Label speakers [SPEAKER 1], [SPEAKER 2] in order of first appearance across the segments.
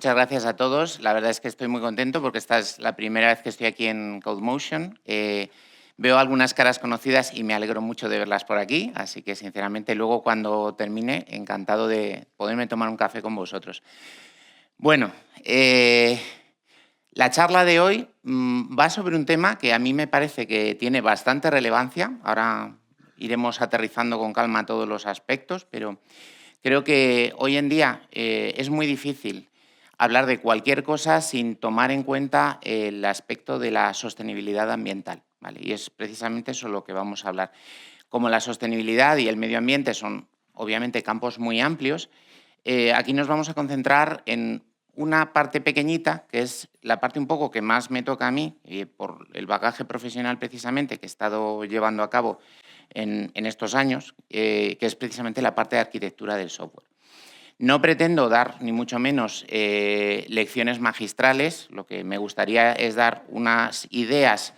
[SPEAKER 1] muchas gracias a todos. La verdad es que estoy muy contento porque esta es la primera vez que estoy aquí en CodeMotion. Veo algunas caras conocidas y me alegro mucho de verlas por aquí, así que sinceramente luego cuando termine, encantado de poderme tomar un café con vosotros. Bueno, la charla de hoy va sobre un tema que a mí me parece que tiene bastante relevancia. Ahora iremos aterrizando con calma todos los aspectos, pero creo que hoy en día es muy difícil hablar de cualquier cosa sin tomar en cuenta el aspecto de la sostenibilidad ambiental, ¿vale? Y es precisamente eso lo que vamos a hablar. Como la sostenibilidad y el medio ambiente son obviamente campos muy amplios, aquí nos vamos a concentrar en una parte pequeñita, que es la parte un poco que más me toca a mí, por el bagaje profesional precisamente que he estado llevando a cabo en estos años, que es precisamente la parte de arquitectura del software. No pretendo dar, ni mucho menos, lecciones magistrales. Lo que me gustaría es dar unas ideas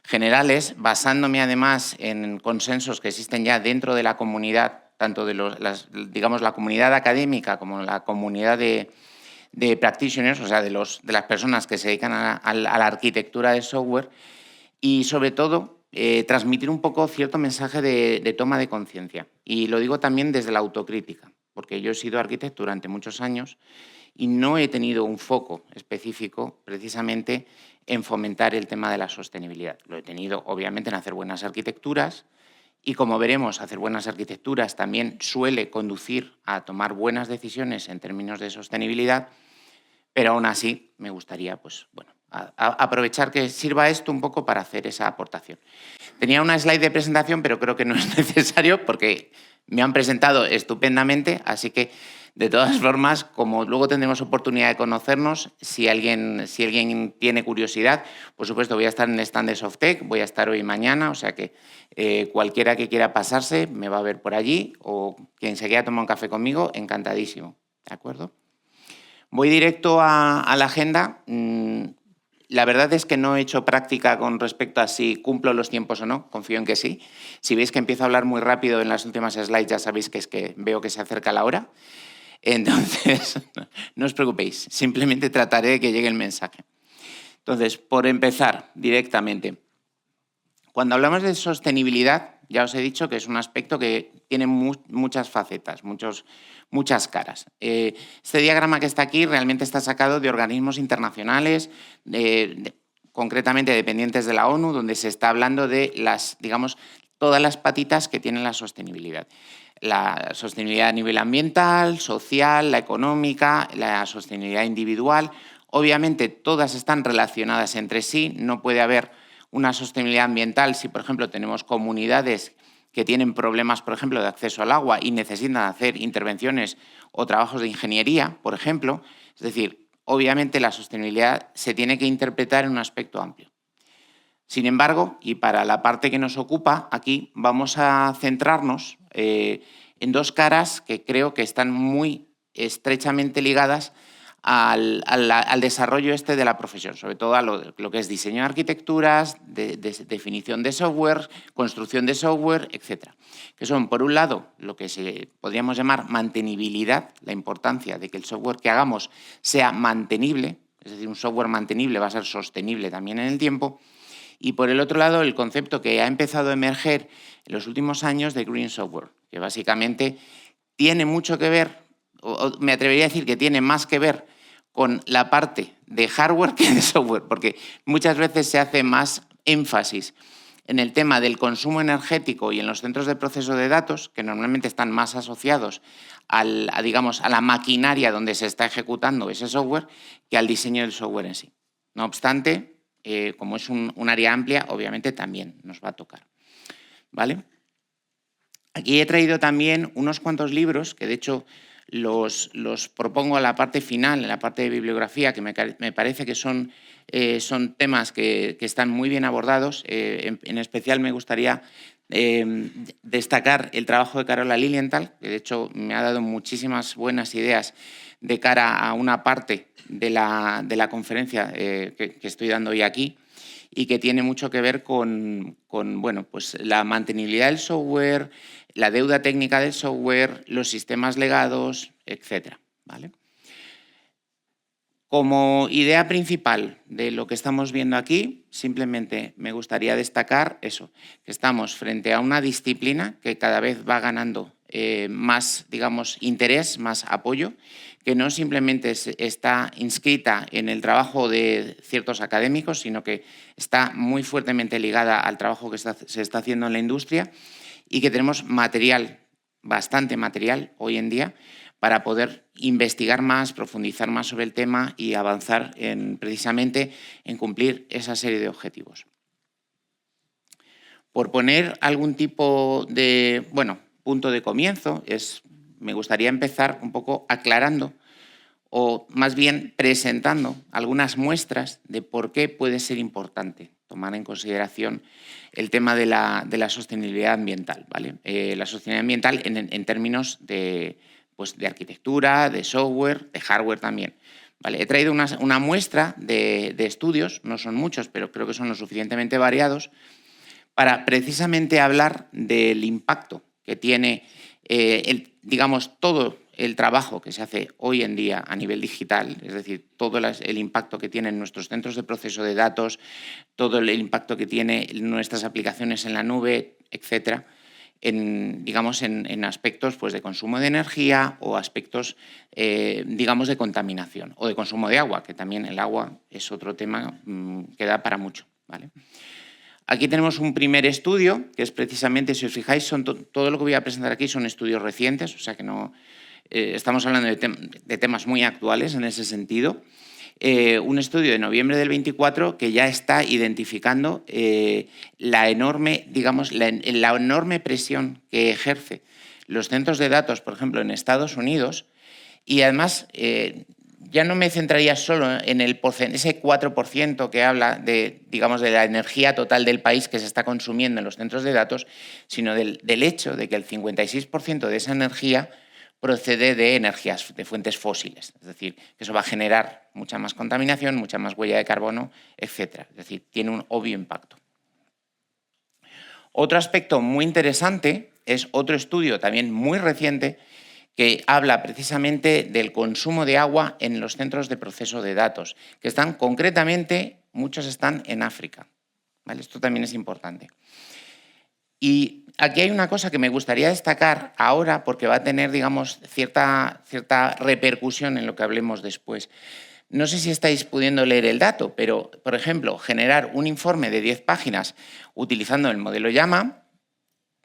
[SPEAKER 1] generales, basándome además en consensos que existen ya dentro de la comunidad, tanto de la comunidad académica como la comunidad de practitioners, o sea, de las personas que se dedican a la arquitectura de software, y sobre todo transmitir un poco cierto mensaje de toma de conciencia. Y lo digo también desde la autocrítica, porque yo he sido arquitecto durante muchos años y no he tenido un foco específico precisamente en fomentar el tema de la sostenibilidad. Lo he tenido, obviamente, en hacer buenas arquitecturas y, como veremos, hacer buenas arquitecturas también suele conducir a tomar buenas decisiones en términos de sostenibilidad, pero aún así me gustaría, pues, bueno, aprovechar que sirva esto un poco para hacer esa aportación. Tenía una slide de presentación, pero creo que no es necesario porque me han presentado estupendamente, así que, de todas formas, como luego tendremos oportunidad de conocernos, si alguien tiene curiosidad, por supuesto, voy a estar en el stand de Softec, voy a estar hoy y mañana, o sea que cualquiera que quiera pasarse me va a ver por allí, o quien se quiera tomar un café conmigo, encantadísimo, ¿de acuerdo? Voy directo a la agenda. La verdad es que no he hecho práctica con respecto a si cumplo los tiempos o no, confío en que sí. Si veis que empiezo a hablar muy rápido en las últimas slides, ya sabéis que es que veo que se acerca la hora. Entonces, no os preocupéis, simplemente trataré de que llegue el mensaje. Entonces, por empezar directamente, cuando hablamos de sostenibilidad, ya os he dicho que es un aspecto que tiene muchas facetas, muchas caras. Este diagrama que está aquí realmente está sacado de organismos internacionales, concretamente dependientes de la ONU, donde se está hablando de todas las patitas que tiene la sostenibilidad. La sostenibilidad a nivel ambiental, social, la económica, la sostenibilidad individual. Obviamente todas están relacionadas entre sí, no puede haber una sostenibilidad ambiental si, por ejemplo, tenemos comunidades que tienen problemas, por ejemplo, de acceso al agua y necesitan hacer intervenciones o trabajos de ingeniería, por ejemplo. Es decir, obviamente la sostenibilidad se tiene que interpretar en un aspecto amplio. Sin embargo, y para la parte que nos ocupa, aquí vamos a centrarnos en dos caras que creo que están muy estrechamente ligadas al desarrollo de la profesión, sobre todo a lo que es diseño de arquitecturas, definición de software, construcción de software, etc. Que son, por un lado, lo que podríamos llamar mantenibilidad, la importancia de que el software que hagamos sea mantenible, es decir, un software mantenible va a ser sostenible también en el tiempo. Y por el otro lado, el concepto que ha empezado a emerger en los últimos años de Green Software, que básicamente tiene mucho que ver, o me atrevería a decir que tiene más que ver con la parte de hardware que de software, porque muchas veces se hace más énfasis en el tema del consumo energético y en los centros de proceso de datos, que normalmente están más asociados a la maquinaria donde se está ejecutando ese software, que al diseño del software en sí. No obstante, como es un área amplia, obviamente también nos va a tocar, ¿vale? Aquí he traído también unos cuantos libros que, de hecho, los propongo a la parte final, en la parte de bibliografía, que me parece que son temas que están muy bien abordados. En especial me gustaría destacar el trabajo de Carola Lilienthal, que de hecho me ha dado muchísimas buenas ideas de cara a una parte de la conferencia que estoy dando hoy aquí, y que tiene mucho que ver con bueno, pues la mantenibilidad del software, la deuda técnica del software, los sistemas legados, etc. ¿Vale? Como idea principal de lo que estamos viendo aquí, simplemente me gustaría destacar eso, que estamos frente a una disciplina que cada vez va ganando más, digamos, interés, más apoyo, que no simplemente está inscrita en el trabajo de ciertos académicos, sino que está muy fuertemente ligada al trabajo que se está haciendo en la industria y que tenemos material, bastante material hoy en día, para poder investigar más, profundizar más sobre el tema y avanzar precisamente en cumplir esa serie de objetivos. Por poner algún tipo de, punto de comienzo, me gustaría empezar un poco aclarando o más bien presentando algunas muestras de por qué puede ser importante tomar en consideración el tema de la sostenibilidad ambiental, ¿vale? La sostenibilidad ambiental en términos de arquitectura, de software, de hardware también. ¿Vale? He traído una muestra de estudios, no son muchos, pero creo que son lo suficientemente variados, para precisamente hablar del impacto que tiene, digamos, todo el trabajo que se hace hoy en día a nivel digital, es decir, todo el impacto que tienen nuestros centros de proceso de datos, todo el impacto que tienen nuestras aplicaciones en la nube, etcétera, en aspectos de consumo de energía o aspectos, digamos, de contaminación o de consumo de agua, que también el agua es otro tema que da para mucho, ¿vale? Aquí tenemos un primer estudio, que es precisamente, si os fijáis, todo lo que voy a presentar aquí son estudios recientes, o sea que no estamos hablando de temas muy actuales en ese sentido. Un estudio de noviembre del 24 que ya está identificando la enorme presión que ejerce los centros de datos, por ejemplo, en Estados Unidos, y además ya no me centraría solo en ese 4% que habla de la energía total del país que se está consumiendo en los centros de datos, sino del hecho de que el 56% de esa energía procede de fuentes fósiles. Es decir, que eso va a generar mucha más contaminación, mucha más huella de carbono, etc. Es decir, tiene un obvio impacto. Otro aspecto muy interesante es otro estudio también muy reciente que habla precisamente del consumo de agua en los centros de proceso de datos, que muchos están en África. ¿Vale? Esto también es importante. Y aquí hay una cosa que me gustaría destacar ahora porque va a tener, digamos, cierta repercusión en lo que hablemos después. No sé si estáis pudiendo leer el dato, pero, por ejemplo, generar un informe de 10 páginas utilizando el modelo Llama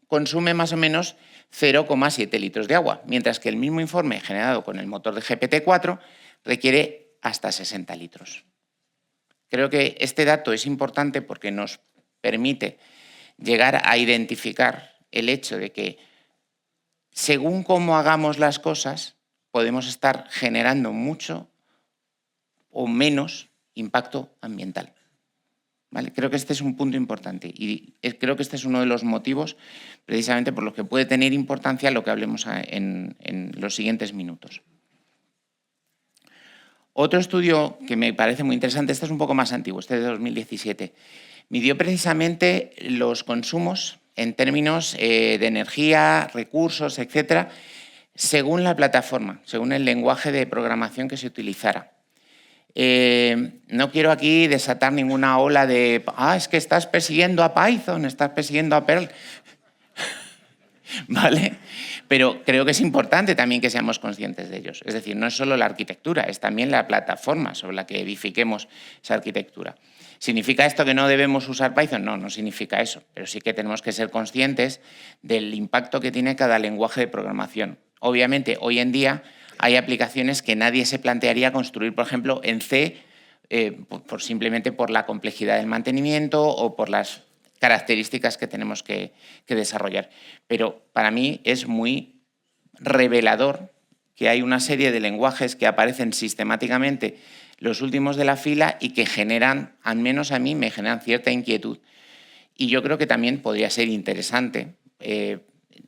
[SPEAKER 1] consume más o menos 0,7 litros de agua, mientras que el mismo informe generado con el motor de GPT-4 requiere hasta 60 litros. Creo que este dato es importante porque nos permite llegar a identificar el hecho de que según cómo hagamos las cosas, podemos estar generando mucho o menos impacto ambiental. ¿Vale? Creo que este es un punto importante y creo que este es uno de los motivos precisamente por los que puede tener importancia lo que hablemos en los siguientes minutos. Otro estudio que me parece muy interesante, este es un poco más antiguo, este es de 2017, midió precisamente los consumos en términos de energía, recursos, etcétera, según la plataforma, según el lenguaje de programación que se utilizara. No quiero aquí desatar ninguna ola de es que estás persiguiendo a Python, estás persiguiendo a Perl. ¿Vale? Pero creo que es importante también que seamos conscientes de ellos. Es decir, no es solo la arquitectura, es también la plataforma sobre la que edifiquemos esa arquitectura. ¿Significa esto que no debemos usar Python? No, no significa eso, pero sí que tenemos que ser conscientes del impacto que tiene cada lenguaje de programación. Obviamente, hoy en día hay aplicaciones que nadie se plantearía construir, por ejemplo, en C, simplemente por la complejidad del mantenimiento o por las características que tenemos que desarrollar. Pero para mí es muy revelador que hay una serie de lenguajes que aparecen sistemáticamente los últimos de la fila y que generan, al menos a mí, me generan cierta inquietud. Y yo creo que también podría ser interesante,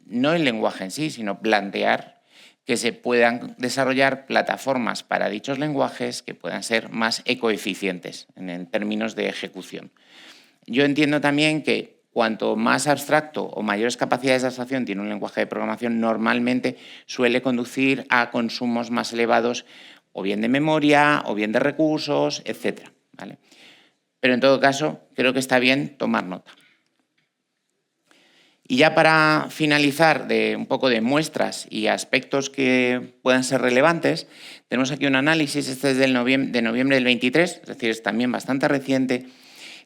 [SPEAKER 1] no el lenguaje en sí, sino plantear que se puedan desarrollar plataformas para dichos lenguajes que puedan ser más ecoeficientes en términos de ejecución. Yo entiendo también que cuanto más abstracto o mayores capacidades de abstracción tiene un lenguaje de programación, normalmente suele conducir a consumos más elevados o bien de memoria, o bien de recursos, etc. ¿Vale? Pero en todo caso, creo que está bien tomar nota. Y ya para finalizar un poco de muestras y aspectos que puedan ser relevantes, tenemos aquí un análisis, este es de noviembre del 23, es decir, es también bastante reciente,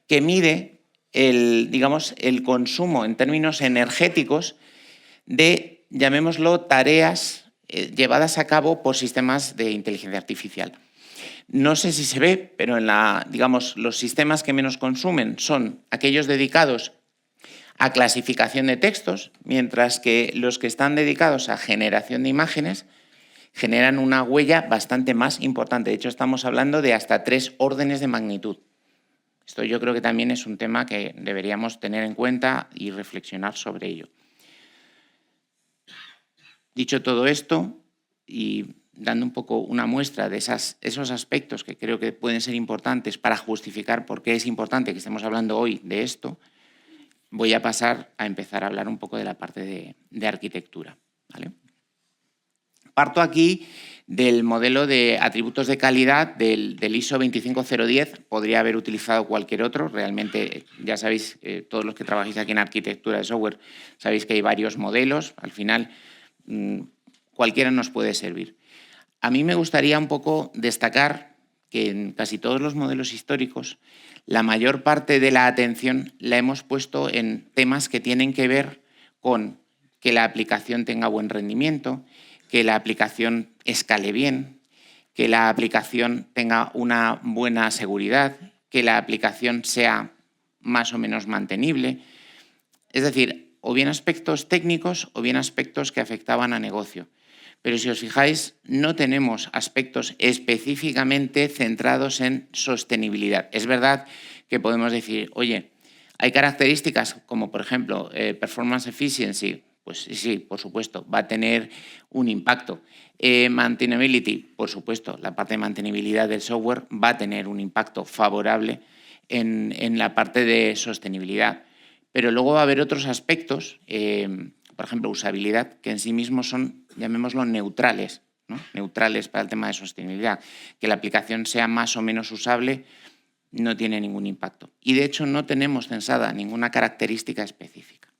[SPEAKER 1] que mide el consumo en términos energéticos de, llamémoslo, tareas llevadas a cabo por sistemas de inteligencia artificial. No sé si se ve, pero los sistemas que menos consumen son aquellos dedicados a clasificación de textos, mientras que los que están dedicados a generación de imágenes generan una huella bastante más importante. De hecho, estamos hablando de hasta 3 órdenes de magnitud. Esto yo creo que también es un tema que deberíamos tener en cuenta y reflexionar sobre ello. Dicho todo esto, y dando un poco una muestra de esos aspectos que creo que pueden ser importantes para justificar por qué es importante que estemos hablando hoy de esto, voy a pasar a empezar a hablar un poco de la parte de arquitectura. ¿Vale? Parto aquí del modelo de atributos de calidad del ISO 25010. Podría haber utilizado cualquier otro. Realmente, ya sabéis, todos los que trabajáis aquí en arquitectura de software, sabéis que hay varios modelos. Al final, cualquiera nos puede servir. A mí me gustaría un poco destacar que en casi todos los modelos históricos la mayor parte de la atención la hemos puesto en temas que tienen que ver con que la aplicación tenga buen rendimiento, que la aplicación escale bien, que la aplicación tenga una buena seguridad, que la aplicación sea más o menos mantenible. Es decir, o bien aspectos técnicos o bien aspectos que afectaban a negocio. Pero si os fijáis, no tenemos aspectos específicamente centrados en sostenibilidad. Es verdad que podemos decir, oye, hay características como, por ejemplo, performance efficiency. Pues sí, por supuesto, va a tener un impacto. Maintainability, por supuesto, la parte de mantenibilidad del software va a tener un impacto favorable en la parte de sostenibilidad. Pero luego va a haber otros aspectos, por ejemplo, usabilidad, que en sí mismos son, llamémoslo, neutrales, ¿no? Neutrales para el tema de sostenibilidad. Que la aplicación sea más o menos usable no tiene ningún impacto. Y de hecho no tenemos censada ninguna característica específica.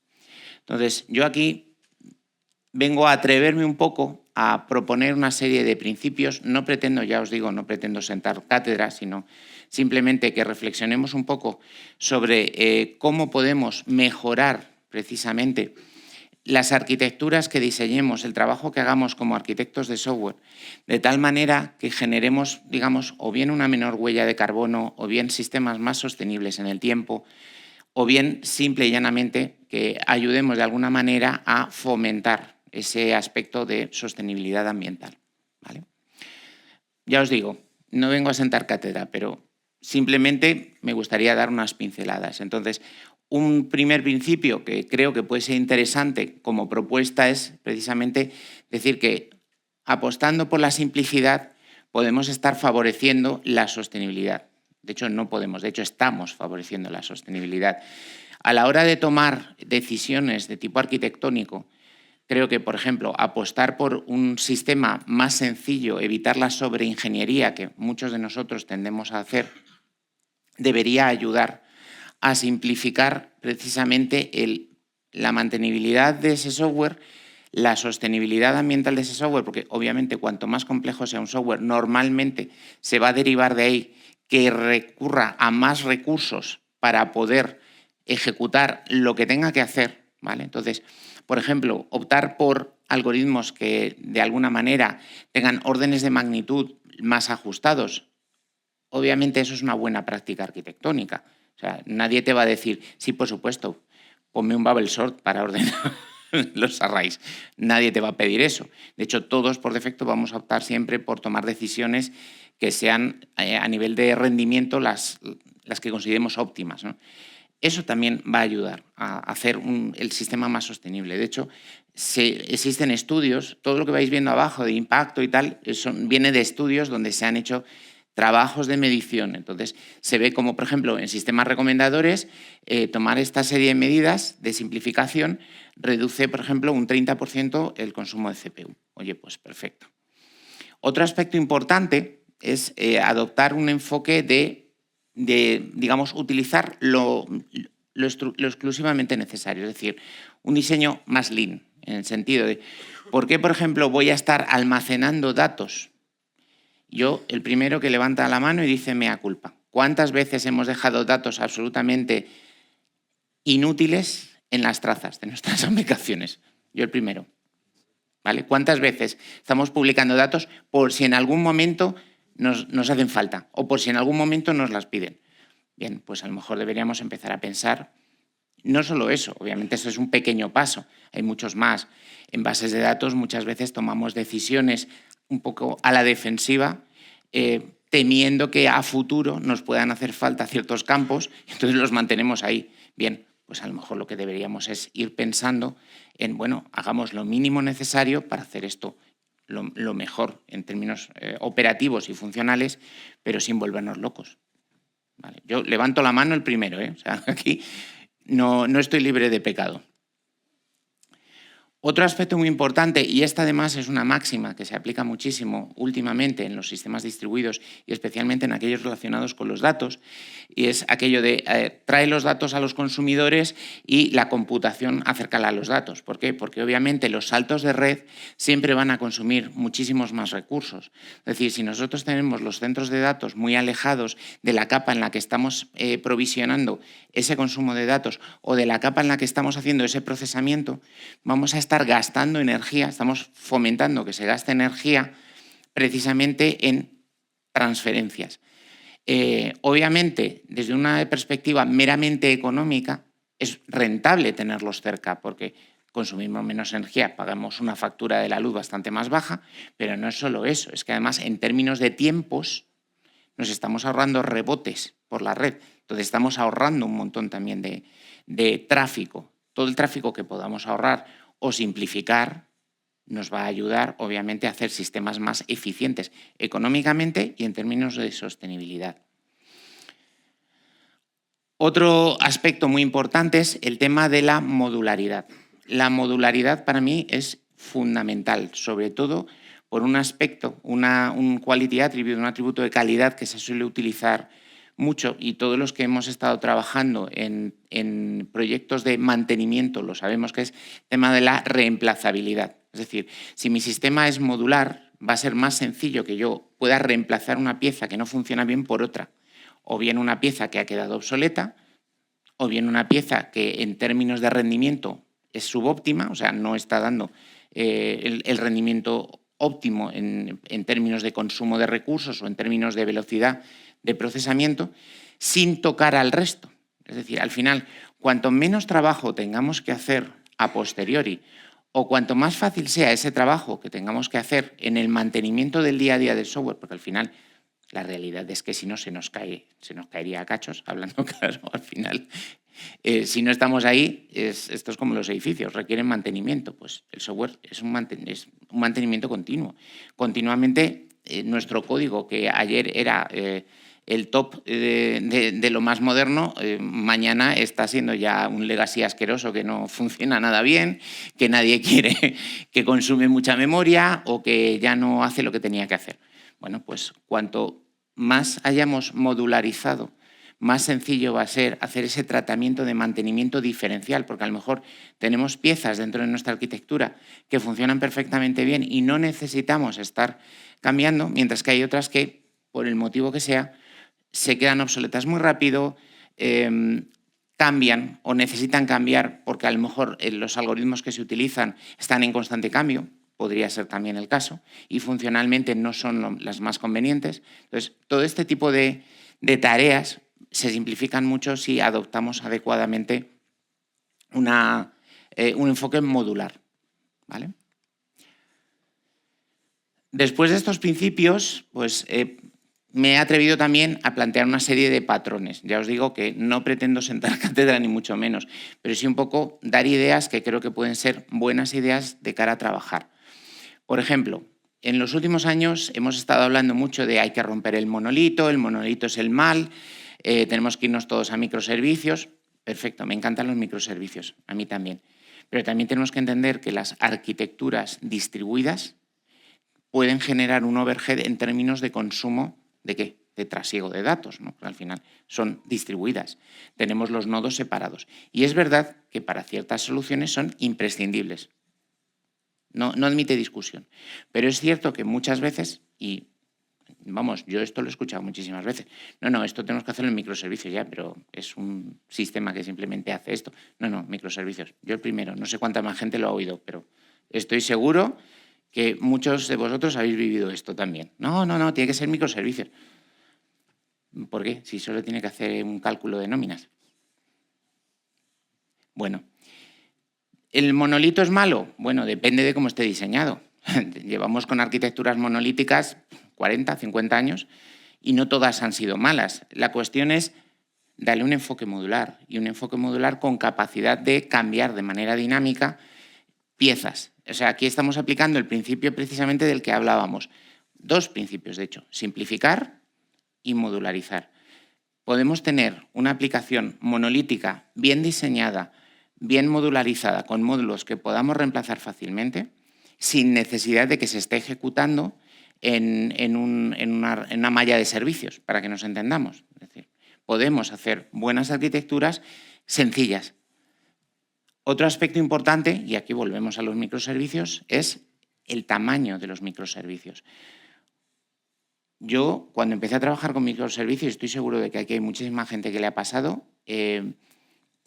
[SPEAKER 1] Entonces, yo aquí vengo a atreverme un poco a proponer una serie de principios. No pretendo, ya os digo, no pretendo sentar cátedra, sino simplemente que reflexionemos un poco sobre cómo podemos mejorar precisamente las arquitecturas que diseñemos, el trabajo que hagamos como arquitectos de software, de tal manera que generemos, digamos, o bien una menor huella de carbono, o bien sistemas más sostenibles en el tiempo, o bien simple y llanamente que ayudemos de alguna manera a fomentar ese aspecto de sostenibilidad ambiental. ¿Vale? Ya os digo, no vengo a sentar cátedra, pero simplemente me gustaría dar unas pinceladas. Entonces, un primer principio que creo que puede ser interesante como propuesta es precisamente decir que apostando por la simplicidad podemos estar favoreciendo la sostenibilidad. De hecho, no podemos, de hecho estamos favoreciendo la sostenibilidad. A la hora de tomar decisiones de tipo arquitectónico, creo que, por ejemplo, apostar por un sistema más sencillo, evitar la sobreingeniería que muchos de nosotros tendemos a hacer, debería ayudar a simplificar precisamente la mantenibilidad de ese software, la sostenibilidad ambiental de ese software, porque obviamente cuanto más complejo sea un software, normalmente se va a derivar de ahí que recurra a más recursos para poder ejecutar lo que tenga que hacer, ¿vale? Entonces, por ejemplo, optar por algoritmos que de alguna manera tengan órdenes de magnitud más ajustados. Obviamente eso es una buena práctica arquitectónica. O sea, nadie te va a decir, sí, por supuesto, ponme un bubble sort para ordenar los arrays. Nadie te va a pedir eso. De hecho, todos por defecto vamos a optar siempre por tomar decisiones que sean a nivel de rendimiento las que consideremos óptimas, ¿no? Eso también va a ayudar a hacer el sistema más sostenible. De hecho, existen estudios, todo lo que vais viendo abajo de impacto y tal, viene de estudios donde se han hecho trabajos de medición. Entonces, se ve como, por ejemplo, en sistemas recomendadores, tomar esta serie de medidas de simplificación reduce, por ejemplo, un 30% el consumo de CPU. Oye, pues perfecto. Otro aspecto importante es adoptar un enfoque de digamos, utilizar lo exclusivamente necesario, es decir, un diseño más lean, en el sentido de, ¿por qué, por ejemplo, voy a estar almacenando datos? Yo, el primero que levanta la mano y dice mea culpa. ¿Cuántas veces hemos dejado datos absolutamente inútiles en las trazas de nuestras aplicaciones? Yo el primero. ¿Vale? ¿Cuántas veces estamos publicando datos por si en algún momento nos hacen falta o por si en algún momento nos las piden? Bien, pues a lo mejor deberíamos empezar a pensar no solo eso, obviamente eso es un pequeño paso, hay muchos más. En bases de datos muchas veces tomamos decisiones un poco a la defensiva, temiendo que a futuro nos puedan hacer falta ciertos campos, y entonces los mantenemos ahí. Bien, pues a lo mejor lo que deberíamos es ir pensando en, bueno, hagamos lo mínimo necesario para hacer esto lo mejor en términos operativos y funcionales, pero sin volvernos locos. ¿Vale? Yo levanto la mano el primero, o sea, aquí no estoy libre de pecado. Otro aspecto muy importante, y esta además es una máxima que se aplica muchísimo últimamente en los sistemas distribuidos y especialmente en aquellos relacionados con los datos, y es aquello de trae los datos a los consumidores y la computación acércala a los datos. ¿Por qué? Porque obviamente los saltos de red siempre van a consumir muchísimos más recursos. Es decir, si nosotros tenemos los centros de datos muy alejados de la capa en la que estamos provisionando ese consumo de datos o de la capa en la que estamos haciendo ese procesamiento, vamos a estar gastando energía, estamos fomentando que se gaste energía precisamente en transferencias. Obviamente, desde una perspectiva meramente económica, es rentable tenerlos cerca porque consumimos menos energía, pagamos una factura de la luz bastante más baja, pero no es solo eso, es que además en términos de tiempos nos estamos ahorrando rebotes por la red, entonces estamos ahorrando un montón también de tráfico. Todo el tráfico que podamos ahorrar o simplificar nos va a ayudar, obviamente, a hacer sistemas más eficientes económicamente y en términos de sostenibilidad. Otro aspecto muy importante es el tema de la modularidad. La modularidad para mí es fundamental, sobre todo por un aspecto, un quality attribute, un atributo de calidad que se suele utilizar mucho y todos los que hemos estado trabajando en proyectos de mantenimiento lo sabemos, que es el tema de la reemplazabilidad. Es decir, si mi sistema es modular, va a ser más sencillo que yo pueda reemplazar una pieza que no funciona bien por otra, o bien una pieza que ha quedado obsoleta, o bien una pieza que en términos de rendimiento es subóptima, o sea, no está dando el rendimiento óptimo en términos de consumo de recursos o en términos de velocidad de procesamiento, sin tocar al resto. Es decir, al final, cuanto menos trabajo tengamos que hacer a posteriori o cuanto más fácil sea ese trabajo que tengamos que hacer en el mantenimiento del día a día del software, porque al final la realidad es que si no se nos caería a cachos, hablando claro, al final. Si no estamos ahí, esto es como los edificios, requieren mantenimiento. Pues el software es un mantenimiento continuo. Continuamente, nuestro código, que ayer era el top de lo más moderno, mañana está siendo ya un legacy asqueroso que no funciona nada bien, que nadie quiere, que consume mucha memoria o que ya no hace lo que tenía que hacer. Bueno, pues cuanto más hayamos modularizado, más sencillo va a ser hacer ese tratamiento de mantenimiento diferencial, porque a lo mejor tenemos piezas dentro de nuestra arquitectura que funcionan perfectamente bien y no necesitamos estar cambiando, mientras que hay otras que, por el motivo que sea, se quedan obsoletas muy rápido, cambian o necesitan cambiar porque a lo mejor los algoritmos que se utilizan están en constante cambio, podría ser también el caso, y funcionalmente no son las más convenientes. Entonces, todo este tipo de tareas se simplifican mucho si adoptamos adecuadamente un enfoque modular. ¿Vale? Después de estos principios, pues me he atrevido también a plantear una serie de patrones. Ya os digo que no pretendo sentar cátedra ni mucho menos, pero sí un poco dar ideas que creo que pueden ser buenas ideas de cara a trabajar. Por ejemplo, en los últimos años hemos estado hablando mucho de hay que romper el monolito es el mal, tenemos que irnos todos a microservicios. Perfecto, me encantan los microservicios, a mí también. Pero también tenemos que entender que las arquitecturas distribuidas pueden generar un overhead en términos de consumo ¿de qué? De trasiego de datos, ¿no? Al final son distribuidas. Tenemos los nodos separados. Y es verdad que para ciertas soluciones son imprescindibles. No admite discusión. Pero es cierto que muchas veces, y vamos, yo esto lo he escuchado muchísimas veces, no, esto tenemos que hacerlo en microservicios ya, pero es un sistema que simplemente hace esto. No, microservicios. Yo el primero, no sé cuánta más gente lo ha oído, pero estoy seguro que muchos de vosotros habéis vivido esto también. No, tiene que ser microservicios. ¿Por qué? Si solo tiene que hacer un cálculo de nóminas. Bueno, ¿el monolito es malo? Bueno, depende de cómo esté diseñado. Llevamos con arquitecturas monolíticas 40, 50 años y no todas han sido malas. La cuestión es darle un enfoque modular y un enfoque modular con capacidad de cambiar de manera dinámica piezas. O sea, aquí estamos aplicando el principio precisamente del que hablábamos. Dos principios, de hecho, simplificar y modularizar. Podemos tener una aplicación monolítica bien diseñada, bien modularizada, con módulos que podamos reemplazar fácilmente, sin necesidad de que se esté ejecutando en una malla de servicios, para que nos entendamos. Es decir, podemos hacer buenas arquitecturas sencillas. Otro aspecto importante, y aquí volvemos a los microservicios, es el tamaño de los microservicios. Yo, cuando empecé a trabajar con microservicios, estoy seguro de que aquí hay muchísima gente que le ha pasado,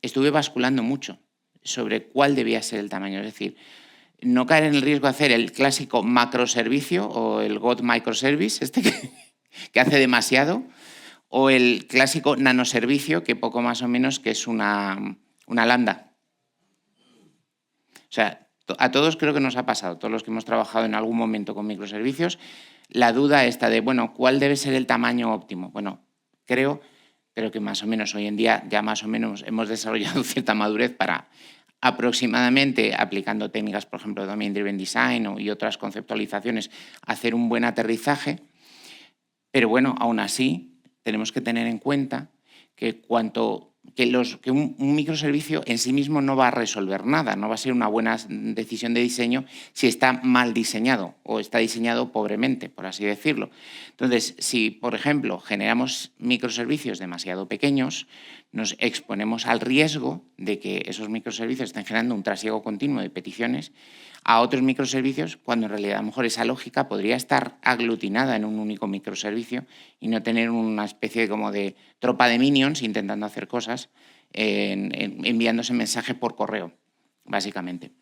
[SPEAKER 1] estuve basculando mucho sobre cuál debía ser el tamaño. Es decir, no caer en el riesgo de hacer el clásico macroservicio o el God Microservice, que hace demasiado, o el clásico nanoservicio, que poco más o menos que es una lambda. O sea, a todos creo que nos ha pasado, todos los que hemos trabajado en algún momento con microservicios, la duda esta de, bueno, ¿cuál debe ser el tamaño óptimo? Bueno, creo que más o menos hoy en día ya más o menos hemos desarrollado cierta madurez para aproximadamente, aplicando técnicas, por ejemplo, de Domain Driven Design y otras conceptualizaciones, hacer un buen aterrizaje. Pero bueno, aún así, tenemos que tener en cuenta que un microservicio en sí mismo no va a resolver nada, no va a ser una buena decisión de diseño si está mal diseñado o está diseñado pobremente, por así decirlo. Entonces, si, por ejemplo, generamos microservicios demasiado pequeños, nos exponemos al riesgo de que esos microservicios estén generando un trasiego continuo de peticiones a otros microservicios, cuando en realidad a lo mejor esa lógica podría estar aglutinada en un único microservicio y no tener una especie como de tropa de minions intentando hacer cosas, enviándose mensaje por correo, básicamente.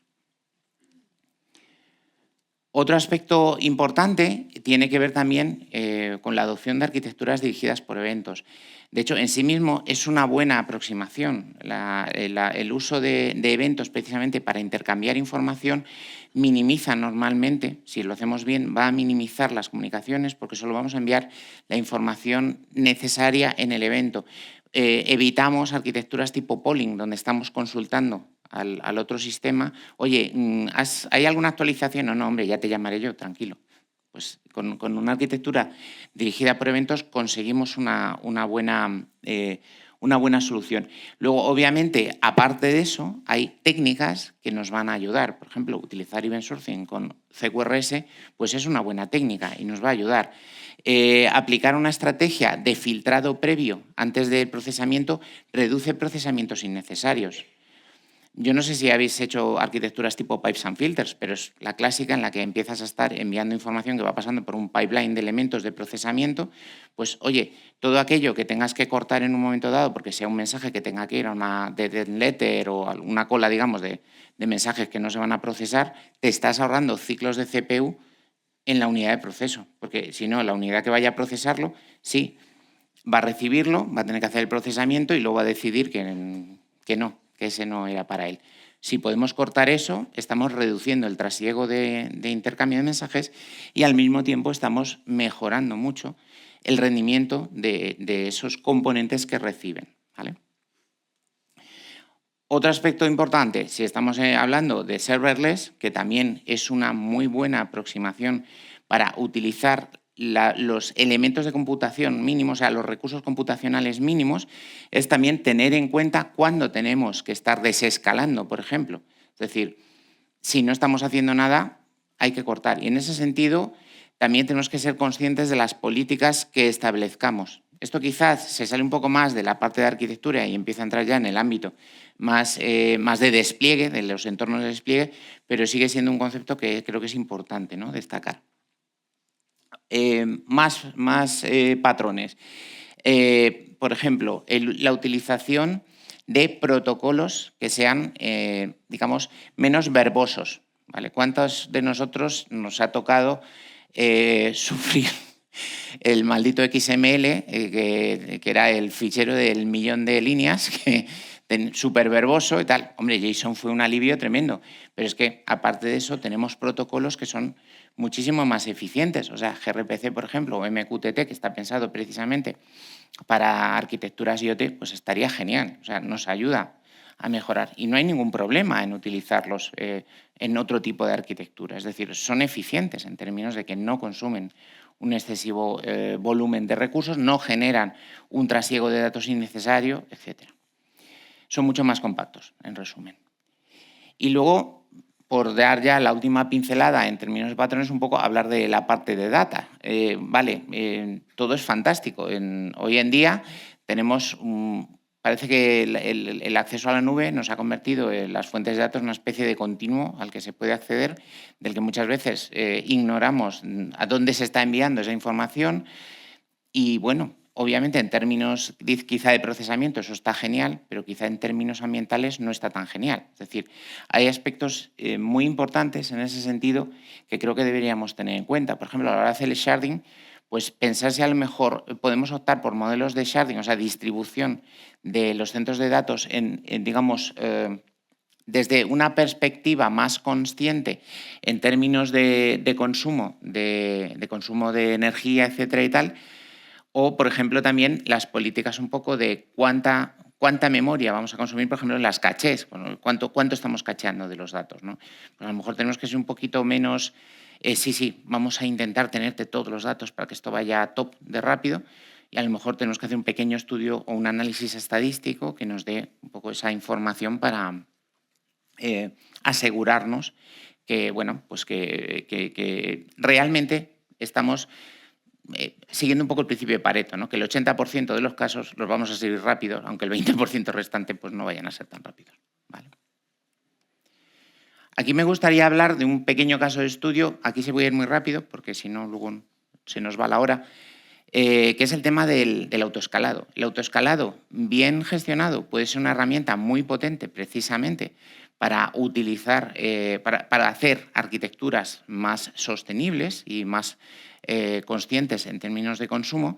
[SPEAKER 1] Otro aspecto importante tiene que ver también con la adopción de arquitecturas dirigidas por eventos. De hecho, en sí mismo es una buena aproximación. El uso de eventos precisamente para intercambiar información minimiza normalmente, si lo hacemos bien, va a minimizar las comunicaciones porque solo vamos a enviar la información necesaria en el evento. Evitamos arquitecturas tipo polling, donde estamos consultando al otro sistema. Oye, ¿hay alguna actualización? No, hombre, ya te llamaré yo, tranquilo. Pues con una arquitectura dirigida por eventos conseguimos una buena solución. Luego, obviamente, aparte de eso, hay técnicas que nos van a ayudar. Por ejemplo, utilizar Event Sourcing con CQRS, pues es una buena técnica y nos va a ayudar. Aplicar una estrategia de filtrado previo antes del procesamiento reduce procesamientos innecesarios. Yo no sé si habéis hecho arquitecturas tipo pipes and filters, pero es la clásica en la que empiezas a estar enviando información que va pasando por un pipeline de elementos de procesamiento. Pues, oye, todo aquello que tengas que cortar en un momento dado, porque sea un mensaje que tenga que ir a una dead letter o una cola, digamos, de mensajes que no se van a procesar, te estás ahorrando ciclos de CPU en la unidad de proceso. Porque si no, la unidad que vaya a procesarlo, sí, va a recibirlo, va a tener que hacer el procesamiento y luego va a decidir que no, que ese no era para él. Si podemos cortar eso, estamos reduciendo el trasiego de intercambio de mensajes y al mismo tiempo estamos mejorando mucho el rendimiento de esos componentes que reciben, ¿vale? Otro aspecto importante, si estamos hablando de serverless, que también es una muy buena aproximación para utilizar los elementos de computación mínimos, o sea, los recursos computacionales mínimos, es también tener en cuenta cuándo tenemos que estar desescalando, por ejemplo. Es decir, si no estamos haciendo nada, hay que cortar. Y en ese sentido, también tenemos que ser conscientes de las políticas que establezcamos. Esto quizás se sale un poco más de la parte de arquitectura y empieza a entrar ya en el ámbito más de despliegue, de los entornos de despliegue, pero sigue siendo un concepto que creo que es importante, ¿no?, destacar. Más patrones. Por ejemplo, la utilización de protocolos que sean, digamos, menos verbosos, ¿vale? ¿Cuántos de nosotros nos ha tocado sufrir el maldito XML, que era el fichero del 1.000.000 de líneas, súper verboso y tal? Hombre, JSON fue un alivio tremendo, pero es que, aparte de eso, tenemos protocolos que son muchísimo más eficientes. O sea, gRPC, por ejemplo, o MQTT, que está pensado precisamente para arquitecturas IoT, pues estaría genial. O sea, nos ayuda a mejorar. Y no hay ningún problema en utilizarlos en otro tipo de arquitectura. Es decir, son eficientes en términos de que no consumen un excesivo volumen de recursos, no generan un trasiego de datos innecesario, etc. Son mucho más compactos, en resumen. Y luego, por dar ya la última pincelada en términos de patrones, un poco hablar de la parte de data. Todo es fantástico. Hoy en día tenemos parece que el acceso a la nube nos ha convertido en las fuentes de datos en una especie de continuo al que se puede acceder, del que muchas veces ignoramos a dónde se está enviando esa información. Y bueno, obviamente en términos quizá de procesamiento eso está genial, pero quizá en términos ambientales no está tan genial. Es decir, hay aspectos muy importantes en ese sentido que creo que deberíamos tener en cuenta. Por ejemplo, a la hora de hacer el sharding, pues pensar si a lo mejor podemos optar por modelos de sharding, o sea, distribución de los centros de datos digamos, desde una perspectiva más consciente en términos de consumo, de consumo de energía, etcétera y tal. O, por ejemplo, también las políticas un poco de cuánta memoria vamos a consumir, por ejemplo, en las cachés, cuánto estamos cacheando de los datos, ¿no? Pues a lo mejor tenemos que ser un poquito menos, sí, vamos a intentar tenerte todos los datos para que esto vaya a top de rápido, y a lo mejor tenemos que hacer un pequeño estudio o un análisis estadístico que nos dé un poco esa información para asegurarnos que, bueno, pues que realmente estamos siguiendo un poco el principio de Pareto, ¿no?, que el 80% de los casos los vamos a seguir rápidos, aunque el 20% restante pues no vayan a ser tan rápidos. ¿Vale? Aquí me gustaría hablar de un pequeño caso de estudio. Aquí se voy a ir muy rápido porque si no luego se nos va la hora, que es el tema del autoescalado. El autoescalado bien gestionado puede ser una herramienta muy potente precisamente para utilizar, para hacer arquitecturas más sostenibles y más conscientes en términos de consumo,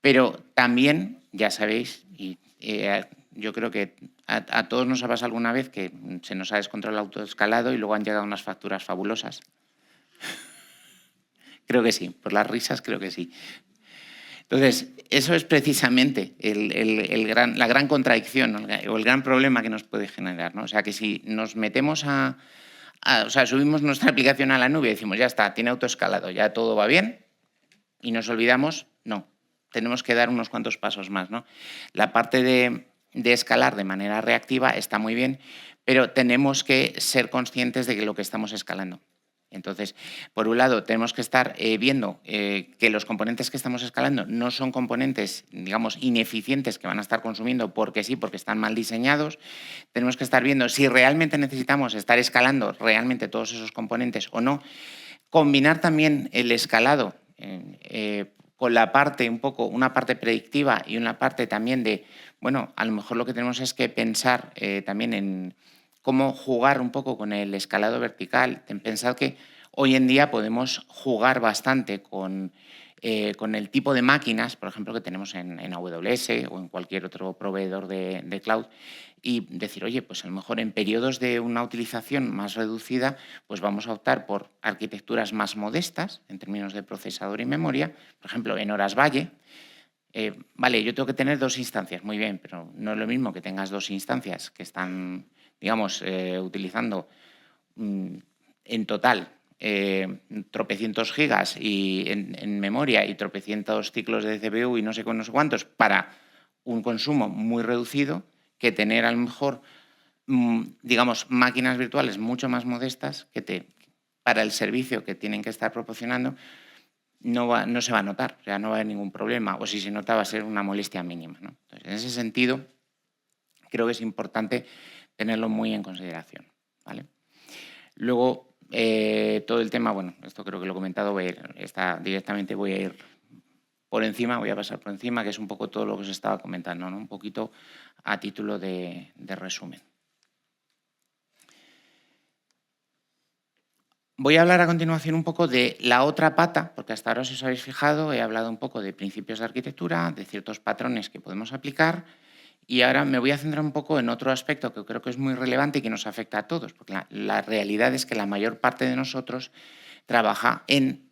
[SPEAKER 1] pero también, ya sabéis, y yo creo que a todos nos ha pasado alguna vez que se nos ha descontrolado el autoescalado y luego han llegado unas facturas fabulosas. Creo que sí, por las risas creo que sí. Entonces, eso es precisamente la gran contradicción, ¿no?, o el gran problema que nos puede generar, ¿no? O sea, que si nos metemos o sea, subimos nuestra aplicación a la nube y decimos, ya está, tiene autoescalado, ya todo va bien, y nos olvidamos, no, tenemos que dar unos cuantos pasos más, ¿no? La parte de escalar de manera reactiva está muy bien, pero tenemos que ser conscientes de que lo que estamos escalando. Entonces, por un lado, tenemos que estar viendo que los componentes que estamos escalando no son componentes, digamos, ineficientes que van a estar consumiendo porque sí, porque están mal diseñados. Tenemos que estar viendo si realmente necesitamos estar escalando realmente todos esos componentes o no. Combinar también el escalado con la parte una parte predictiva y una parte también de, bueno, a lo mejor lo que tenemos es que pensar también en cómo jugar un poco con el escalado vertical. Pensad que hoy en día podemos jugar bastante con el tipo de máquinas, por ejemplo, que tenemos en AWS o en cualquier otro proveedor de cloud, y decir, oye, pues a lo mejor en periodos de una utilización más reducida, pues vamos a optar por arquitecturas más modestas en términos de procesador y memoria. Por ejemplo, en horas valle, vale, yo tengo que tener 2 instancias, muy bien, pero no es lo mismo que tengas 2 instancias que están, digamos, utilizando en total tropecientos gigas y en memoria y tropecientos ciclos de CPU y no sé cuántos para un consumo muy reducido, que tener a lo mejor, digamos, máquinas virtuales mucho más modestas para el servicio que tienen que estar proporcionando. no se va a notar, o sea, no va a haber ningún problema, o si se nota va a ser una molestia mínima, ¿no? Entonces, en ese sentido, creo que es importante tenerlo muy en consideración, ¿vale? Luego, todo el tema, bueno, esto creo que lo he comentado, directamente voy a ir por encima, voy a pasar por encima, que es un poco todo lo que os estaba comentando, ¿no? Un poquito a título de resumen. Voy a hablar a continuación un poco de la otra pata, porque hasta ahora, si os habéis fijado, he hablado un poco de principios de arquitectura, de ciertos patrones que podemos aplicar, y ahora me voy a centrar un poco en otro aspecto que creo que es muy relevante y que nos afecta a todos, porque la realidad es que la mayor parte de nosotros trabaja en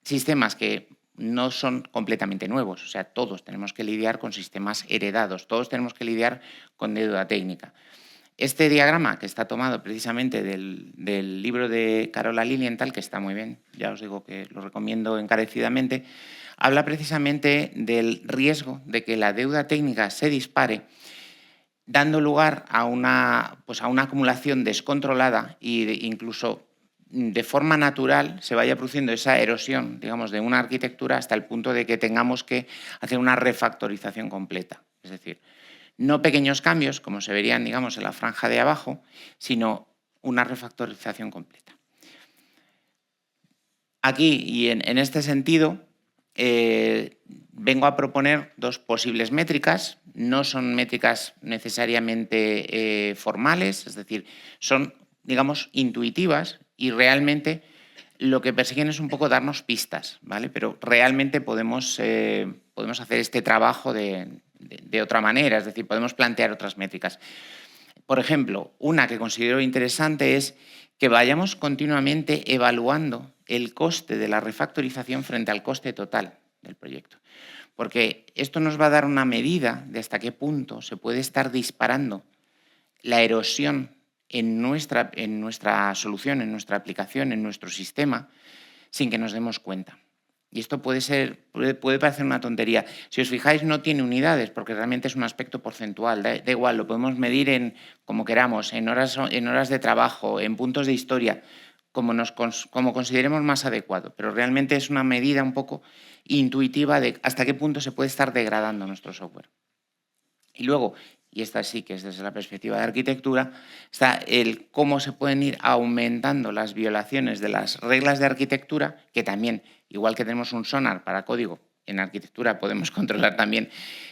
[SPEAKER 1] sistemas que no son completamente nuevos, o sea, todos tenemos que lidiar con sistemas heredados, todos tenemos que lidiar con deuda técnica. Este diagrama, que está tomado precisamente del libro de Carola Lilienthal, que está muy bien, ya os digo que lo recomiendo encarecidamente, habla precisamente del riesgo de que la deuda técnica se dispare, dando lugar a una acumulación descontrolada e incluso de forma natural se vaya produciendo esa erosión, digamos, de una arquitectura hasta el punto de que tengamos que hacer una refactorización completa. Es decir, no pequeños cambios, como se verían, digamos, en la franja de abajo, sino una refactorización completa. Aquí, y en este sentido, vengo a proponer dos posibles métricas. No son métricas necesariamente formales, es decir, son, digamos, intuitivas y realmente lo que persiguen es un poco darnos pistas, ¿vale? Pero realmente podemos hacer este trabajo de otra manera, es decir, podemos plantear otras métricas. Por ejemplo, una que considero interesante es que vayamos continuamente evaluando el coste de la refactorización frente al coste total del proyecto. Porque esto nos va a dar una medida de hasta qué punto se puede estar disparando la erosión en nuestra solución, en nuestra aplicación, en nuestro sistema, sin que nos demos cuenta. Y esto puede parecer una tontería. Si os fijáis, no tiene unidades, porque realmente es un aspecto porcentual. Da igual, lo podemos medir como queramos, en horas de trabajo, en puntos de historia, como consideremos más adecuado. Pero realmente es una medida un poco intuitiva de hasta qué punto se puede estar degradando nuestro software. Y luego, y esta sí que es desde la perspectiva de arquitectura, está el cómo se pueden ir aumentando las violaciones de las reglas de arquitectura, que también, igual que tenemos un sonar para código, en arquitectura podemos controlar también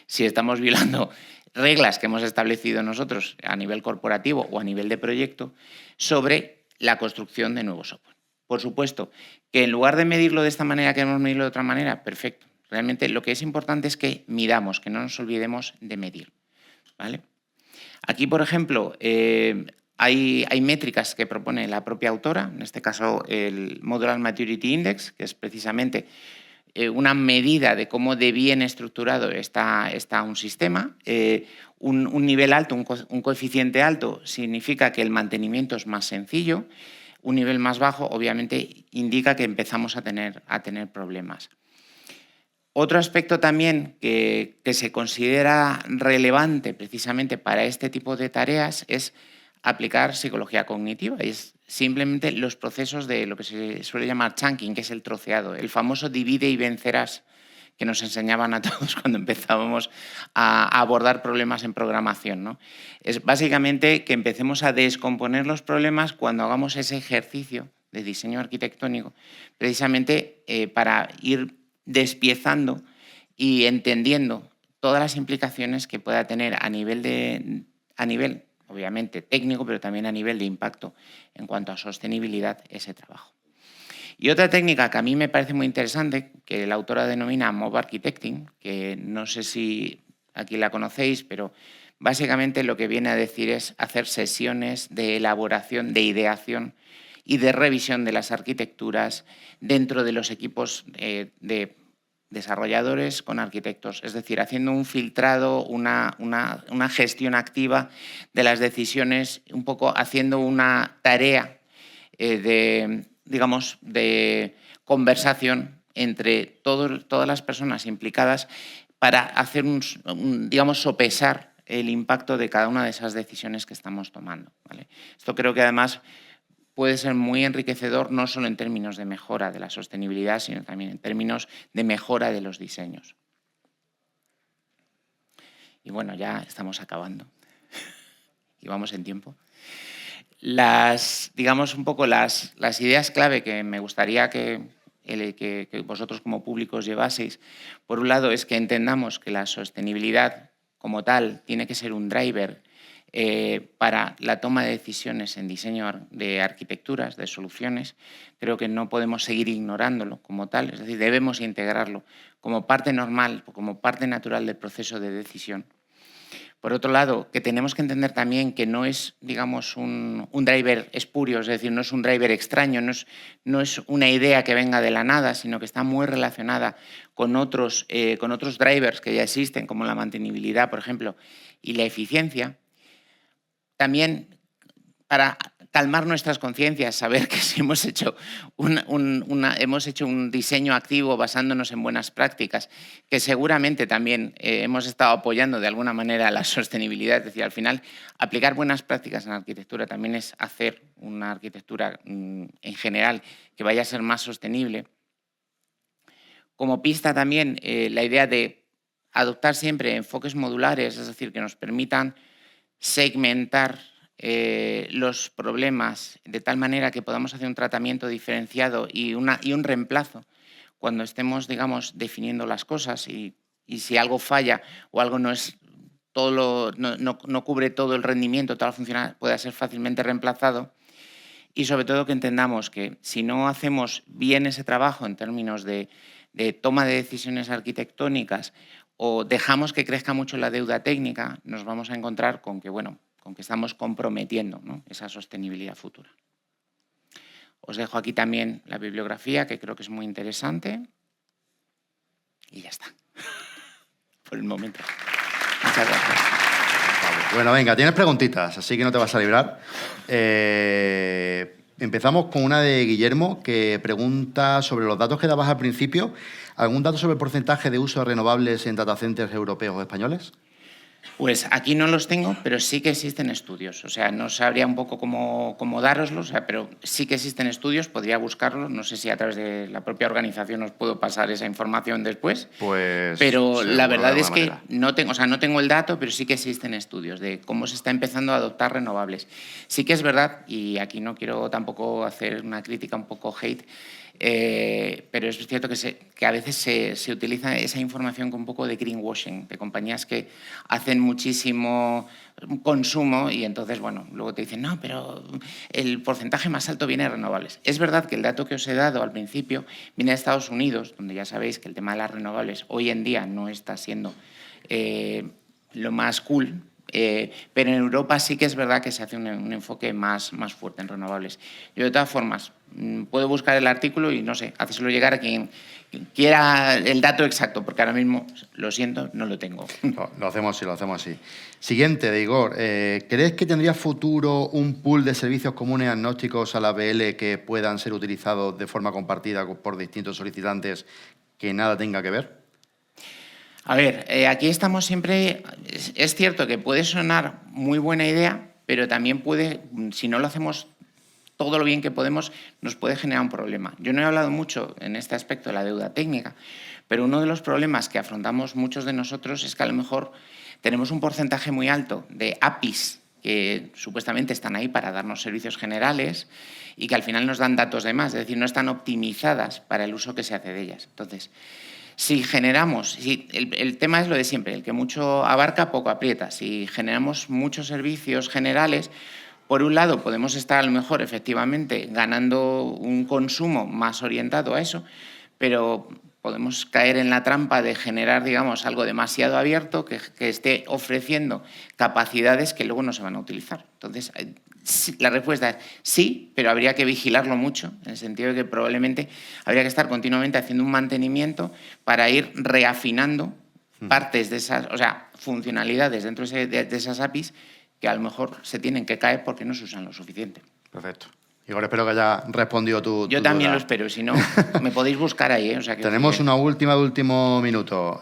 [SPEAKER 1] si estamos violando reglas que hemos establecido nosotros a nivel corporativo o a nivel de proyecto sobre la construcción de nuevo software. Por supuesto, que en lugar de medirlo de esta manera, queremos medirlo de otra manera, perfecto. Realmente lo que es importante es que midamos, que no nos olvidemos de medir, ¿vale? Aquí, por ejemplo, hay métricas que propone la propia autora, en este caso el Modular Maturity Index, que es precisamente una medida de cómo de bien estructurado está un sistema. Un nivel alto, un coeficiente alto, significa que el mantenimiento es más sencillo. Un nivel más bajo, obviamente, indica que empezamos a tener problemas. Otro aspecto también que se considera relevante precisamente para este tipo de tareas es aplicar psicología cognitiva. Es simplemente los procesos de lo que se suele llamar chunking, que es el troceado, el famoso divide y vencerás que nos enseñaban a todos cuando empezábamos a abordar problemas en programación, ¿no? Es básicamente que empecemos a descomponer los problemas cuando hagamos ese ejercicio de diseño arquitectónico, precisamente para ir despiezando y entendiendo todas las implicaciones que pueda tener a nivel obviamente técnico, pero también a nivel de impacto en cuanto a sostenibilidad ese trabajo. Y otra técnica que a mí me parece muy interesante, que la autora denomina Mob Architecting, que no sé si aquí la conocéis, pero básicamente lo que viene a decir es hacer sesiones de elaboración, de ideación y de revisión de las arquitecturas dentro de los equipos de desarrolladores con arquitectos, es decir, haciendo un filtrado, una gestión activa de las decisiones, un poco haciendo una tarea de conversación entre todas las personas implicadas para hacer sopesar el impacto de cada una de esas decisiones que estamos tomando, ¿vale? Esto creo que además puede ser muy enriquecedor, no solo en términos de mejora de la sostenibilidad, sino también en términos de mejora de los diseños. Y bueno, ya estamos acabando. Y vamos en tiempo. Digamos un poco las ideas clave que me gustaría que vosotros como públicos llevaseis, por un lado es que entendamos que la sostenibilidad como tal tiene que ser un driver para la toma de decisiones en diseño de arquitecturas, de soluciones. Creo que no podemos seguir ignorándolo como tal, es decir, debemos integrarlo como parte normal, como parte natural del proceso de decisión. Por otro lado, que tenemos que entender también que no es, digamos, un driver espurio, es decir, no es un driver extraño, no es una idea que venga de la nada, sino que está muy relacionada con otros drivers que ya existen, como la mantenibilidad, por ejemplo, y la eficiencia. También para calmar nuestras conciencias, saber que si hemos hecho un diseño activo basándonos en buenas prácticas, que seguramente también hemos estado apoyando de alguna manera la sostenibilidad. Es decir, al final, aplicar buenas prácticas en la arquitectura también es hacer una arquitectura en general que vaya a ser más sostenible. Como pista también, la idea de adoptar siempre enfoques modulares, es decir, que nos permitan segmentar los problemas de tal manera que podamos hacer un tratamiento diferenciado y un reemplazo cuando estemos, digamos, definiendo las cosas y si algo falla o algo no cubre todo el rendimiento, toda la funcionalidad, pueda ser fácilmente reemplazado. Y sobre todo que entendamos que si no hacemos bien ese trabajo en términos de toma de decisiones arquitectónicas o dejamos que crezca mucho la deuda técnica, nos vamos a encontrar con que, bueno, con que estamos comprometiendo, ¿no?, esa sostenibilidad futura. Os dejo aquí también la bibliografía, que creo que es muy interesante. Y ya está. Por el momento. Muchas gracias.
[SPEAKER 2] Bueno, venga, tienes preguntitas, así que no te vas a librar. Empezamos con una de Guillermo, que pregunta sobre los datos que dabas al principio. ¿Algún dato sobre el porcentaje de uso de renovables en data centers europeos o españoles?
[SPEAKER 1] Pues aquí no los tengo, pero sí que existen estudios. O sea, no sabría un poco cómo dároslos, pero sí que existen estudios, podría buscarlos. No sé si a través de la propia organización os puedo pasar esa información después.
[SPEAKER 2] Pues
[SPEAKER 1] pero la verdad es que no tengo el dato, pero sí que existen estudios de cómo se está empezando a adoptar renovables. Sí que es verdad, y aquí no quiero tampoco hacer una crítica un poco hate, pero es cierto que a veces se utiliza esa información con un poco de greenwashing, de compañías que hacen muchísimo consumo y entonces, bueno, luego te dicen, no, pero el porcentaje más alto viene de renovables. Es verdad que el dato que os he dado al principio viene de Estados Unidos, donde ya sabéis que el tema de las renovables hoy en día no está siendo lo más cool, pero en Europa sí que es verdad que se hace un enfoque más fuerte en renovables. Yo, de todas formas, puedo buscar el artículo y, no sé, hacérselo llegar a quien quiera el dato exacto, porque ahora mismo, lo siento, no lo tengo.
[SPEAKER 2] Lo hacemos así. Siguiente, de Igor. ¿Crees que tendría futuro un pool de servicios comunes agnósticos a la BL que puedan ser utilizados de forma compartida por distintos solicitantes que nada tenga que ver?
[SPEAKER 1] A ver, aquí estamos siempre. Es cierto que puede sonar muy buena idea, pero también puede, si no lo hacemos todo lo bien que podemos, nos puede generar un problema. Yo no he hablado mucho en este aspecto de la deuda técnica, pero uno de los problemas que afrontamos muchos de nosotros es que a lo mejor tenemos un porcentaje muy alto de APIs que supuestamente están ahí para darnos servicios generales y que al final nos dan datos de más, es decir, no están optimizadas para el uso que se hace de ellas. Entonces, el tema es lo de siempre, el que mucho abarca, poco aprieta. Si generamos muchos servicios generales, por un lado podemos estar a lo mejor efectivamente ganando un consumo más orientado a eso, pero podemos caer en la trampa de generar, digamos, algo demasiado abierto que esté ofreciendo capacidades que luego no se van a utilizar. Entonces, la respuesta es sí, pero habría que vigilarlo mucho, en el sentido de que probablemente habría que estar continuamente haciendo un mantenimiento para ir reafinando partes de esas, o sea, funcionalidades dentro de esas APIs que a lo mejor se tienen que caer porque no se usan lo suficiente.
[SPEAKER 2] Perfecto. Igor, espero que haya respondido tu
[SPEAKER 1] Yo también lo espero, si no, me podéis buscar ahí. O sea,
[SPEAKER 2] tenemos una última de último minuto.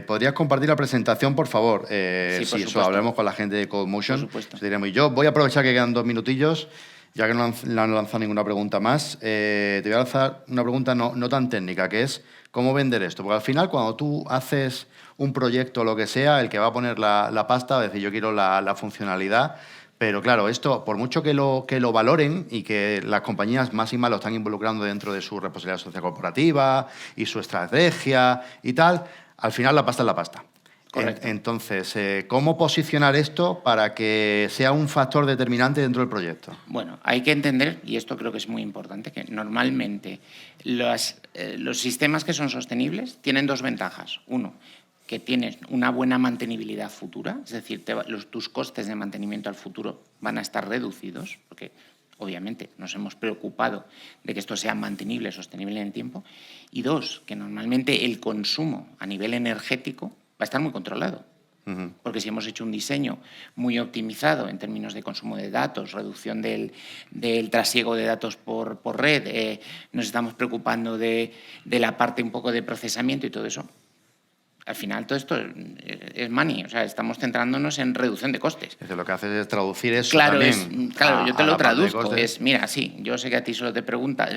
[SPEAKER 2] ¿Podrías compartir la presentación, por favor?
[SPEAKER 1] Sí, por
[SPEAKER 2] eso hablaremos con la gente de CodeMotion.
[SPEAKER 1] Por supuesto.
[SPEAKER 2] Yo voy a aprovechar que quedan 2 minutillos Ya que no han lanzado ninguna pregunta más, te voy a lanzar una pregunta no tan técnica, que es ¿cómo vender esto? Porque al final, cuando tú haces un proyecto o lo que sea, el que va a poner la pasta va a decir yo quiero la funcionalidad, pero claro, esto, por mucho que lo valoren y que las compañías más y más lo están involucrando dentro de su responsabilidad social corporativa y su estrategia y tal, al final la pasta es la pasta.
[SPEAKER 1] Correcto.
[SPEAKER 2] Entonces, ¿cómo posicionar esto para que sea un factor determinante dentro del proyecto?
[SPEAKER 1] Bueno, hay que entender, y esto creo que es muy importante, que normalmente los sistemas que son sostenibles tienen dos ventajas. Uno, que tienes una buena mantenibilidad futura, es decir, tus costes de mantenimiento al futuro van a estar reducidos, porque obviamente nos hemos preocupado de que esto sea mantenible, sostenible en el tiempo. Y dos, que normalmente el consumo a nivel energético va a estar muy controlado. Porque si hemos hecho un diseño muy optimizado en términos de consumo de datos, reducción del trasiego de datos por red, nos estamos preocupando de la parte un poco de procesamiento y todo eso, al final todo esto es money, o sea, estamos centrándonos en reducción de costes.
[SPEAKER 2] Es decir, lo que haces es traducir eso
[SPEAKER 1] Claro,
[SPEAKER 2] también.
[SPEAKER 1] claro, yo te lo traduzco.
[SPEAKER 2] Costes.
[SPEAKER 1] Mira, sí, yo sé que a ti solo te preocupa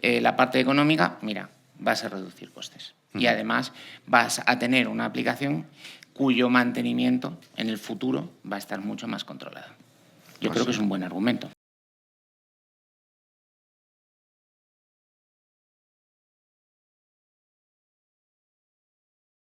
[SPEAKER 1] la parte económica, mira, vas a reducir costes. Y además vas a tener una aplicación cuyo mantenimiento en el futuro va a estar mucho más controlado. Yo creo que es un buen argumento.